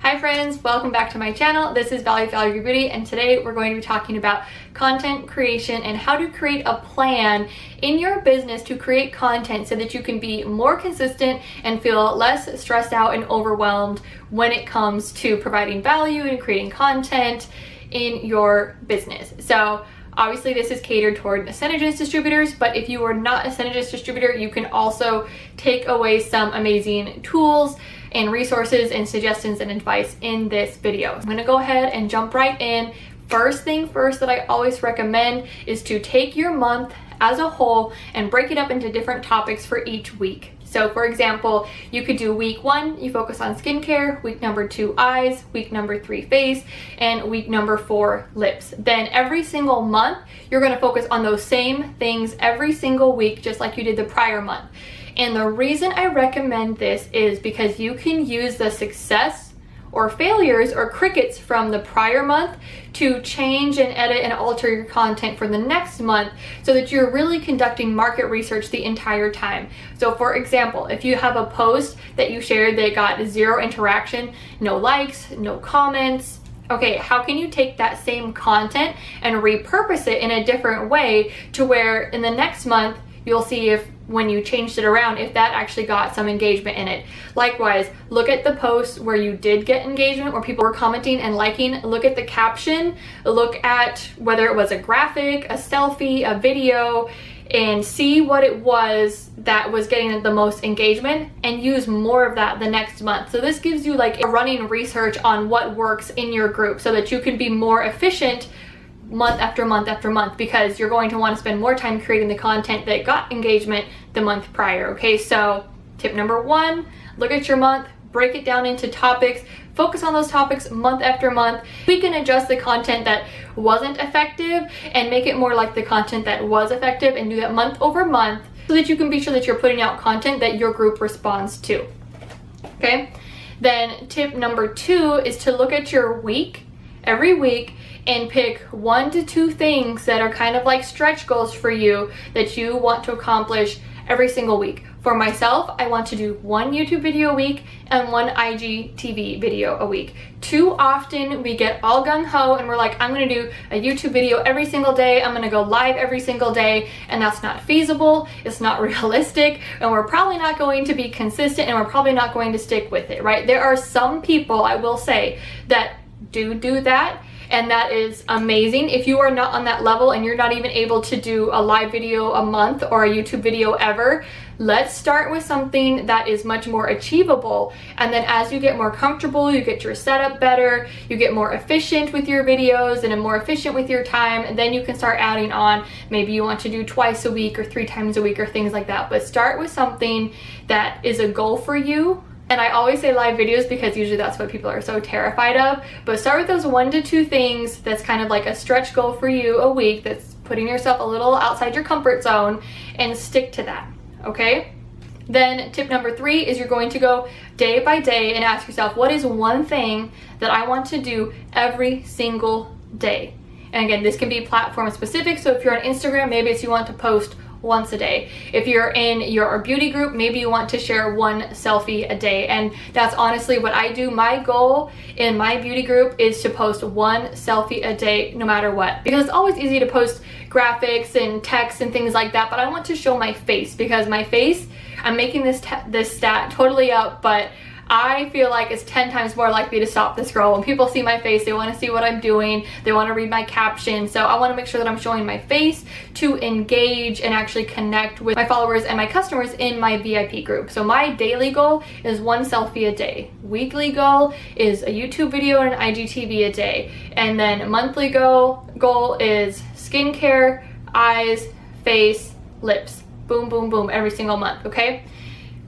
Hi friends, welcome back to my channel. This is Valerie Beauty, and today we're going to be talking about content creation and how to create a plan in your business to create content so that you can be more consistent and feel less stressed out and overwhelmed when it comes to providing value and creating content in your business. So obviously this is catered toward SeneGence distributors, but if you are not a SeneGence distributor, you can also take away some amazing tools and resources and suggestions and advice in this video. I'm gonna go ahead and jump right in. First thing first that I always recommend is to take your month as a whole and break it up into different topics for each week. So for example, you could do week 1, you focus on skincare, week number 2, eyes, week number 3, face, and week number 4, lips. Then every single month, you're gonna focus on those same things every single week, just like you did the prior month. And the reason I recommend this is because you can use the success or failures or crickets from the prior month to change and edit and alter your content for the next month so that you're really conducting market research the entire time. So for example, if you have a post that you shared that got 0 interaction, no likes, no comments, okay, how can you take that same content and repurpose it in a different way to where in the next month you'll see if when you changed it around, if that actually got some engagement in it. Likewise, look at the posts where you did get engagement, where people were commenting and liking, look at the caption, look at whether it was a graphic, a selfie, a video, and see what it was that was getting the most engagement and use more of that the next month. So this gives you like a running research on what works in your group so that you can be more efficient month after month after month, because you're going to want to spend more time creating the content that got engagement the month prior. Okay, so tip number 1, look at your month, break it down into topics, focus on those topics month after month. We can adjust the content that wasn't effective and make it more like the content that was effective, and do that month over month so that you can be sure that you're putting out content that your group responds to. Okay, then tip number 2 is to look at your week every week and pick 1 to 2 things that are kind of like stretch goals for you that you want to accomplish every single week. For myself, I want to do 1 YouTube video a week and 1 IGTV video a week. Too often we get all gung-ho and we're like, I'm gonna do a YouTube video every single day, I'm gonna go live every single day, and that's not feasible, it's not realistic, and we're probably not going to be consistent, and we're probably not going to stick with it, right? There are some people, I will say, that do that, and that is amazing. If you are not on that level and you're not even able to do a live video a month or a YouTube video ever, let's start with something that is much more achievable. And then as you get more comfortable, you get your setup better, you get more efficient with your videos and more efficient with your time, and then you can start adding on, maybe you want to do twice a week or 3 times a week or things like that. But start with something that is a goal for you. And I always say live videos because usually that's what people are so terrified of. But start with those 1 to 2 things that's kind of like a stretch goal for you a week, that's putting yourself a little outside your comfort zone, and stick to that, okay? Then tip number 3 is you're going to go day by day and ask yourself, what is one thing that I want to do every single day? And again, this can be platform specific. So if you're on Instagram, maybe it's you want to post once a day. If you're in your beauty group, maybe you want to share 1 selfie a day. And that's honestly what I do. My goal in my beauty group is to post 1 selfie a day no matter what, because it's always easy to post graphics and text and things like that, but I want to show my face, because my face, I'm making this stat totally up, but I feel like it's 10 times more likely to stop the scroll. When people see my face, they want to see what I'm doing, they want to read my caption. So I want to make sure that I'm showing my face to engage and actually connect with my followers and my customers in my VIP group. So my daily goal is 1 selfie a day. Weekly goal is a YouTube video and an IGTV a day. And then monthly goal is skincare, eyes, face, lips. Boom, boom, boom, every single month, okay?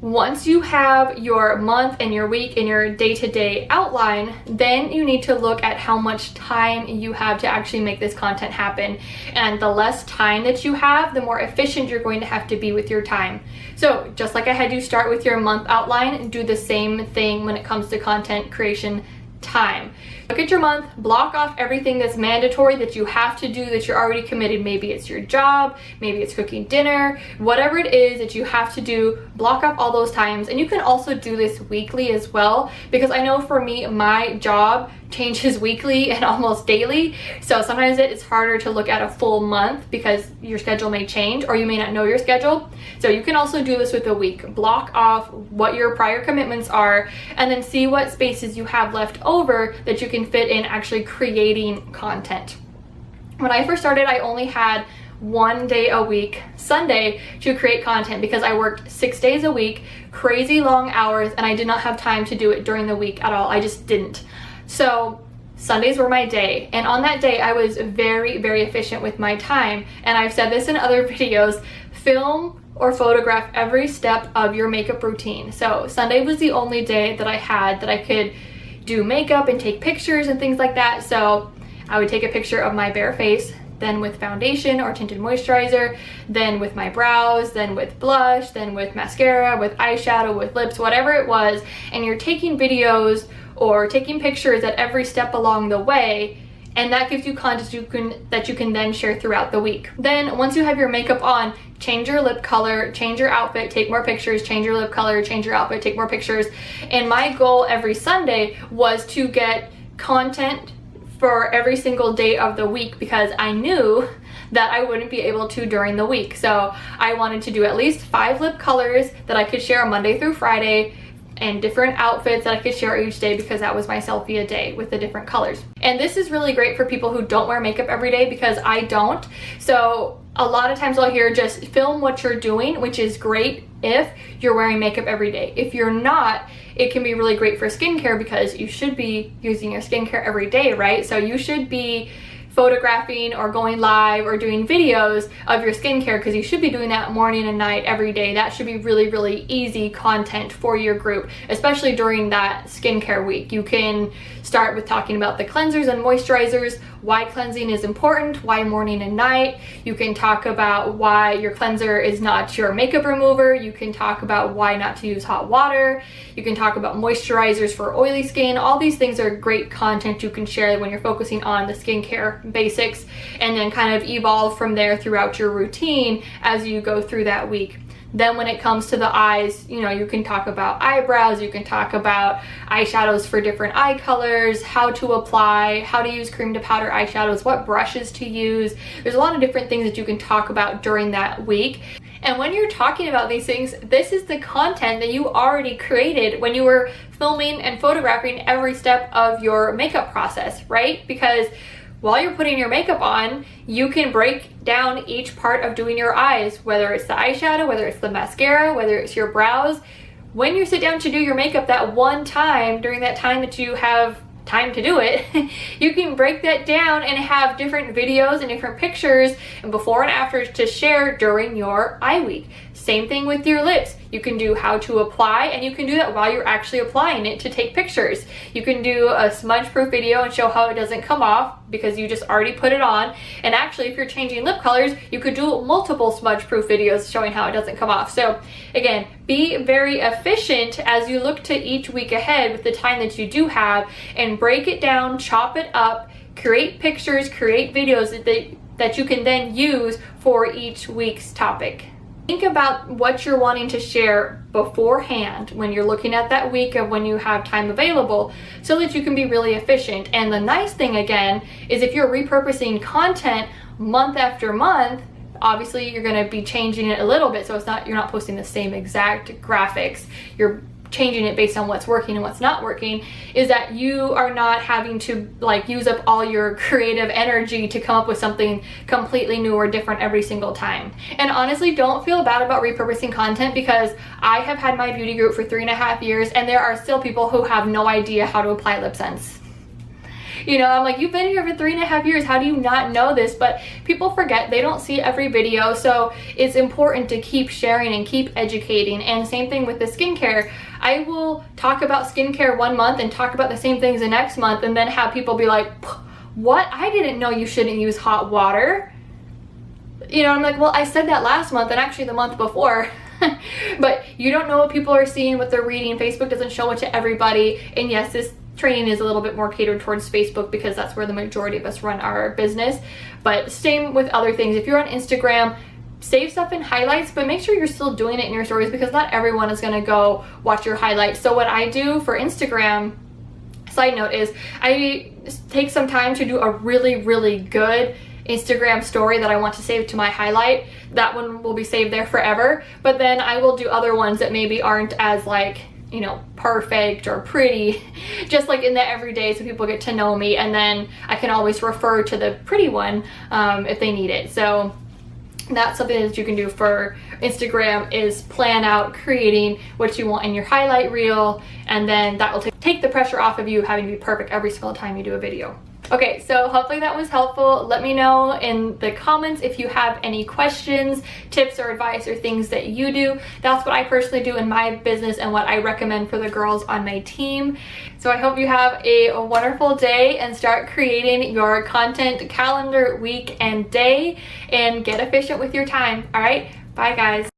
Once you have your month and your week and your day-to-day outline, then you need to look at how much time you have to actually make this content happen. And the less time that you have, the more efficient you're going to have to be with your time. So just like I had you start with your month outline, do the same thing when it comes to content creation time. Look at your month, block off everything that's mandatory that you have to do, that you're already committed. Maybe it's your job, maybe it's cooking dinner, whatever it is that you have to do, block off all those times. And you can also do this weekly as well, because I know for me, my job changes weekly and almost daily. So sometimes it's harder to look at a full month because your schedule may change or you may not know your schedule. So you can also do this with a week. Block off what your prior commitments are and then see what spaces you have left over that you can fit in actually creating content. When I first started, I only had one day a week, Sunday, to create content because I worked 6 days a week, crazy long hours, and I did not have time to do it during the week at all. I just didn't. So Sundays were my day, and on that day I was very, very efficient with my time. And I've said this in other videos, film or photograph every step of your makeup routine. So Sunday was the only day that I had that I could do makeup and take pictures and things like that. So I would take a picture of my bare face, then with foundation or tinted moisturizer, then with my brows, then with blush, then with mascara, with eyeshadow, with lips, whatever it was. And you're taking videos or taking pictures at every step along the way, and that gives you content that you can then share throughout the week. Then once you have your makeup on, change your lip color, change your outfit, take more pictures, change your lip color, change your outfit, take more pictures. And my goal every Sunday was to get content for every single day of the week because I knew that I wouldn't be able to during the week. So I wanted to do at least 5 lip colors that I could share Monday through Friday, and different outfits that I could share each day because that was my selfie a day with the different colors. And this is really great for people who don't wear makeup every day because I don't. So a lot of times I'll hear just film what you're doing, which is great if you're wearing makeup every day. If you're not, it can be really great for skincare because you should be using your skincare every day, right? So you should be photographing or going live or doing videos of your skincare because you should be doing that morning and night every day. That should be really, really easy content for your group, especially during that skincare week. You can start with talking about the cleansers and moisturizers, why cleansing is important, why morning and night. You can talk about why your cleanser is not your makeup remover. You can talk about why not to use hot water. You can talk about moisturizers for oily skin. All these things are great content you can share when you're focusing on the skincare basics, and then kind of evolve from there throughout your routine as you go through that week. Then when it comes to the eyes, you know, you can talk about eyebrows, you can talk about eyeshadows for different eye colors, how to apply, how to use cream to powder eyeshadows, what brushes to use. There's a lot of different things that you can talk about during that week. And when you're talking about these things, this is the content that you already created when you were filming and photographing every step of your makeup process, right? Because while you're putting your makeup on, you can break down each part of doing your eyes, whether it's the eyeshadow, whether it's the mascara, whether it's your brows. When you sit down to do your makeup that one time, during that time that you have time to do it, you can break that down and have different videos and different pictures and before and after to share during your eye week. Same thing with your lips. You can do how to apply, and you can do that while you're actually applying it to take pictures. You can do a smudge-proof video and show how it doesn't come off because you just already put it on. And actually, if you're changing lip colors, you could do multiple smudge-proof videos showing how it doesn't come off. So again, be very efficient as you look to each week ahead with the time that you do have, and break it down, chop it up, create pictures, create videos that you can then use for each week's topic. Think about what you're wanting to share beforehand when you're looking at that week of when you have time available so that you can be really efficient. And the nice thing again is if you're repurposing content month after month, obviously you're going to be changing it a little bit, so you're not posting the same exact graphics. You're changing it based on what's working and what's not working, is that you are not having to like use up all your creative energy to come up with something completely new or different every single time. And honestly, don't feel bad about repurposing content because I have had my beauty group for 3.5 years and there are still people who have no idea how to apply lip sense. You know, I'm like, you've been here for 3.5 years. How do you not know this? But people forget, they don't see every video. So it's important to keep sharing and keep educating. And same thing with the skincare. I will talk about skincare one month and talk about the same things the next month and then have people be like, what? I didn't know you shouldn't use hot water. You know, I'm like, well, I said that last month and actually the month before. But you don't know what people are seeing, what they're reading. Facebook doesn't show it to everybody. And yes, training is a little bit more catered towards Facebook because that's where the majority of us run our business. But same with other things. If you're on Instagram, save stuff in highlights, but make sure you're still doing it in your stories because not everyone is going to go watch your highlights. So what I do for Instagram, side note, is I take some time to do a really good Instagram story that I want to save to my highlight. That one will be saved there forever, but then I will do other ones that maybe aren't as like, you know, perfect or pretty, just like in the everyday, so people get to know me, and then I can always refer to the pretty one if they need it. So that's something that you can do for Instagram, is plan out creating what you want in your highlight reel, and then that will take the pressure off of you having to be perfect every single time you do a video. Okay, so hopefully that was helpful. Let me know in the comments if you have any questions, tips, or advice, or things that you do. That's what I personally do in my business and what I recommend for the girls on my team. So I hope you have a wonderful day and start creating your content calendar, week, and day, and get efficient with your time. All right, bye guys.